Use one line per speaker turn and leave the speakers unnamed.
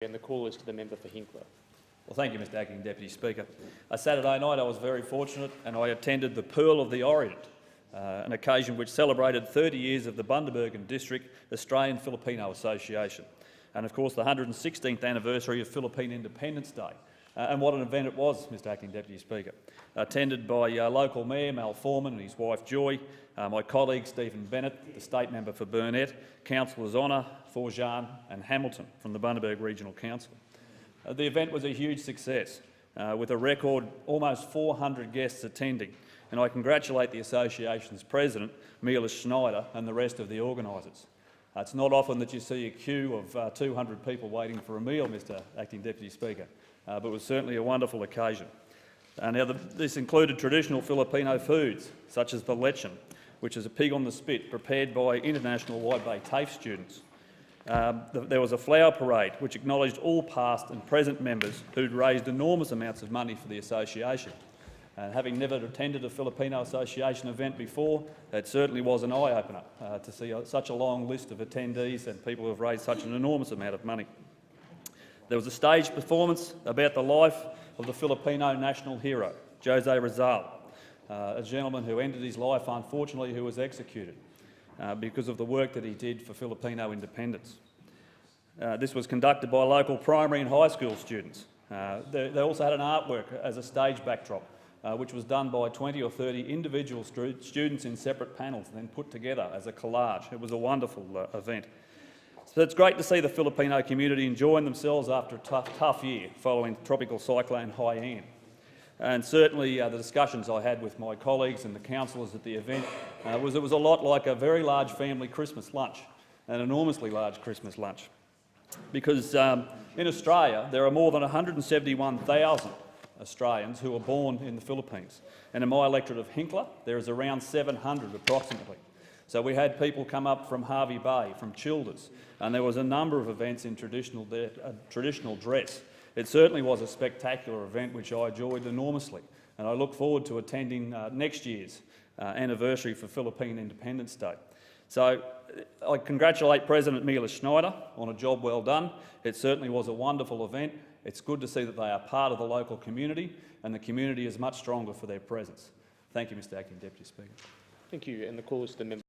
And the call is to the member for Hinkler.
Well, thank you, Mr Acting Deputy Speaker. Saturday night I was very fortunate and I attended the Pearl of the Orient, an occasion which celebrated 30 years of the Bundaberg District Australian-Filipino Association and, of course, the 116th anniversary of Philippine Independence Day. And what an event it was, Mr Acting Deputy Speaker. Attended by local Mayor Mal Foreman and his wife Joy, my colleague Stephen Bennett, the State Member for Burnett, Councillors Honour, Forjan and Hamilton from the Bundaberg Regional Council. The event was a huge success, with a record almost 400 guests attending, and I congratulate the Association's President, Mila Schneider, and the rest of the organisers. It's not often that you see a queue of 200 people waiting for a meal, Mr Acting Deputy Speaker, but it was certainly a wonderful occasion. This included traditional Filipino foods, such as the lechon, which is a pig on the spit prepared by international Wide Bay TAFE students. There was a flower parade which acknowledged all past and present members who'd raised enormous amounts of money for the association. Having never attended a Filipino Association event before, it certainly was an eye-opener to see such a long list of attendees and people who have raised such an enormous amount of money. There was a stage performance about the life of the Filipino national hero, Jose Rizal, a gentleman who ended his life, unfortunately, who was executed because of the work that he did for Filipino independence. This was conducted by local primary and high school students. They also had an artwork as a stage backdrop, which was done by 20 or 30 individual students in separate panels and then put together as a collage. It was a wonderful event. So it's great to see the Filipino community enjoying themselves after a tough year following Tropical Cyclone Haiyan. And certainly the discussions I had with my colleagues and the councillors at the event it was a lot like a very large family Christmas lunch, an enormously large Christmas lunch. Because in Australia there are more than 171,000 Australians who are born in the Philippines. And in my electorate of Hinkler there is around 700 approximately. So we had people come up from Hervey Bay, from Childers, and there was a number of events in traditional dress. It certainly was a spectacular event which I enjoyed enormously, and I look forward to attending next year's anniversary for Philippine Independence Day. So I congratulate President Mila Schneider on a job well done. It certainly was a wonderful event. It's good to see that they are part of the local community, and the community is much stronger for their presence. Thank you, Mr Acting Deputy Speaker.
Thank you. And the call is to the member.